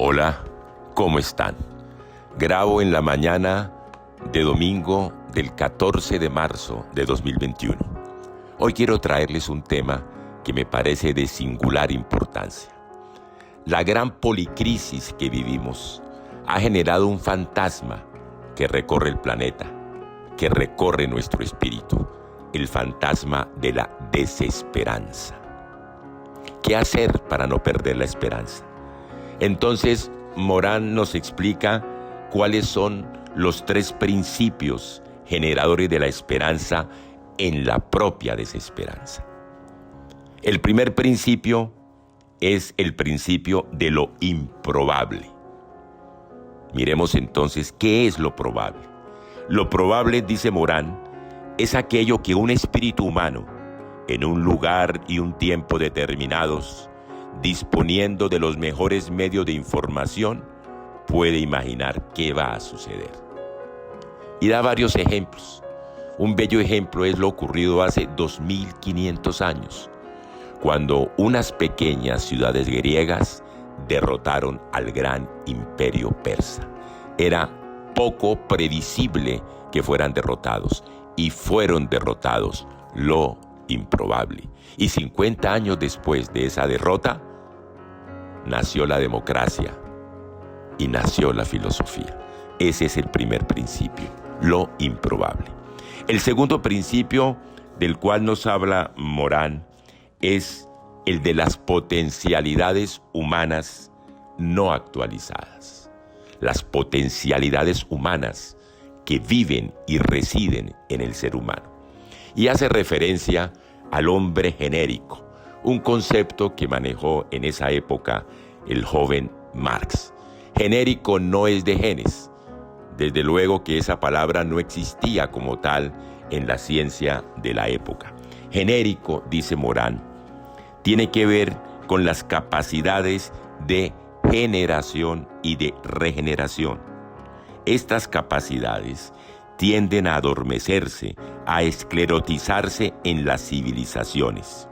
Hola, ¿cómo están? Grabo en la mañana de domingo del 14 de marzo de 2021. Hoy quiero traerles un tema que me parece de singular importancia. La gran policrisis que vivimos ha generado un fantasma que recorre el planeta, que recorre nuestro espíritu, el fantasma de la desesperanza. ¿Qué hacer para no perder la esperanza? Entonces, Morán nos explica cuáles son los 3 principios generadores de la esperanza en la propia desesperanza. El primer principio es el principio de lo improbable. Miremos entonces qué es lo probable. Lo probable, dice Morán, es aquello que un espíritu humano, en un lugar y un tiempo determinados, disponiendo de los mejores medios de información, puede imaginar qué va a suceder. Y da varios ejemplos. Un bello ejemplo es lo ocurrido hace 2500 años, cuando unas pequeñas ciudades griegas derrotaron al gran imperio persa. Era poco previsible que fueran derrotados, y fueron derrotados, lo improbable. Y 50 años después de esa derrota, nació la democracia y nació la filosofía. Ese es el primer principio, lo improbable. El segundo principio del cual nos habla Morán es el de las potencialidades humanas no actualizadas. Las potencialidades humanas que viven y residen en el ser humano. Y hace referencia al hombre genérico, un concepto que manejó en esa época el joven Marx. Genérico no es de genes. Desde luego que esa palabra no existía como tal en la ciencia de la época. Genérico, dice Morán, tiene que ver con las capacidades de generación y de regeneración. Estas capacidades tienden a adormecerse, a esclerotizarse en las civilizaciones.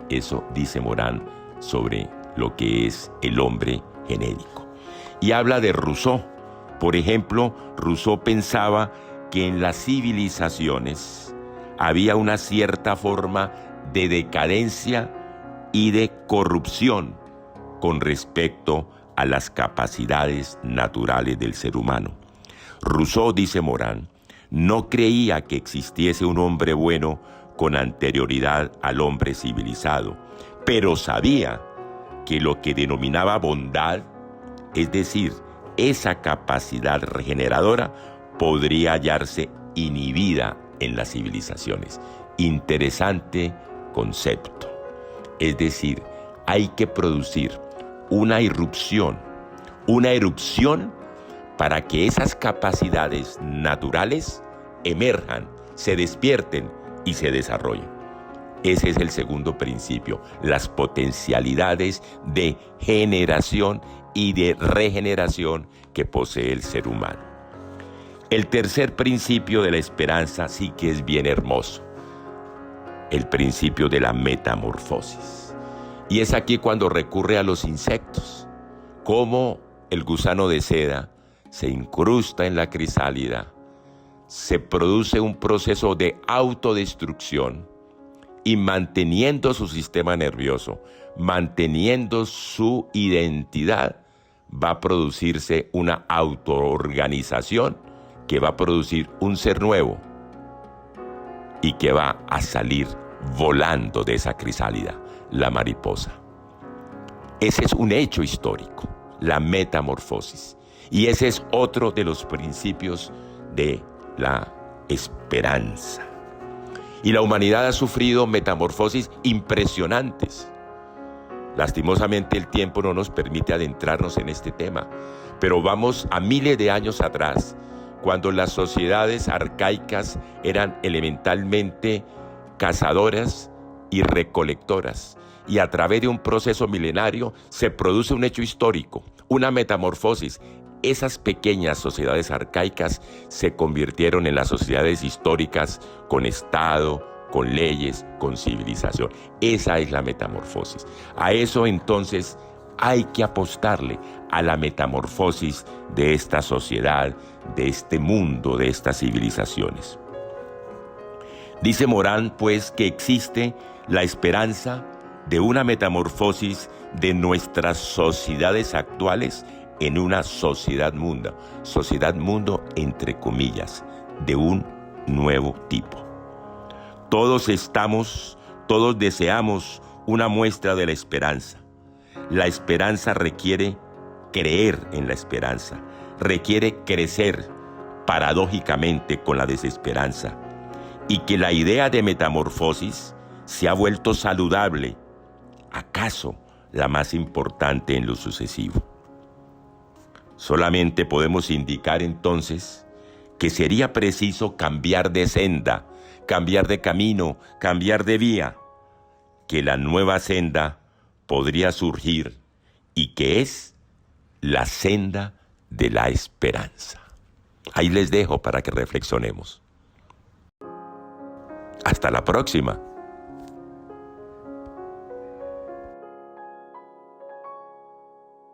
Eso dice Morán sobre lo que es el hombre genérico. Y habla de Rousseau. Por ejemplo, Rousseau pensaba que en las civilizaciones había una cierta forma de decadencia y de corrupción con respecto a las capacidades naturales del ser humano. Rousseau, dice Morán, no creía que existiese un hombre bueno con anterioridad al hombre civilizado, pero sabía que lo que denominaba bondad, es decir, esa capacidad regeneradora, podría hallarse inhibida en las civilizaciones. Interesante concepto. Es decir, hay que producir una erupción para que esas capacidades naturales emerjan, se despierten y se desarrollen. Ese es el segundo principio, las potencialidades de generación y de regeneración que posee el ser humano. El tercer principio de la esperanza sí que es bien hermoso, el principio de la metamorfosis. Y es aquí cuando recurre a los insectos, como el gusano de seda se incrusta en la crisálida, se produce un proceso de autodestrucción y manteniendo su sistema nervioso, manteniendo su identidad, va a producirse una autoorganización que va a producir un ser nuevo y que va a salir volando de esa crisálida, la mariposa. Ese es un hecho histórico, la metamorfosis. Y ese es otro de los principios de la esperanza. Y la humanidad ha sufrido metamorfosis impresionantes. Lastimosamente el tiempo no nos permite adentrarnos en este tema, pero vamos a miles de años atrás, cuando las sociedades arcaicas eran elementalmente cazadoras y recolectoras, y a través de un proceso milenario se produce un hecho histórico, una metamorfosis. Esas pequeñas sociedades arcaicas se convirtieron en las sociedades históricas con Estado, con leyes, con civilización. Esa es la metamorfosis. A eso entonces hay que apostarle a la metamorfosis de esta sociedad, de este mundo, de estas civilizaciones. Dice Morán, pues, que existe la esperanza de una metamorfosis de nuestras sociedades actuales en una sociedad mundo entre comillas, de un nuevo tipo. Todos deseamos una muestra de la esperanza. La esperanza requiere creer en la esperanza, requiere crecer paradójicamente con la desesperanza, y que la idea de metamorfosis se ha vuelto saludable, acaso la más importante en lo sucesivo. Solamente podemos indicar entonces que sería preciso cambiar de senda, cambiar de camino, cambiar de vía, que la nueva senda podría surgir y que es la senda de la esperanza. Ahí les dejo para que reflexionemos. Hasta la próxima.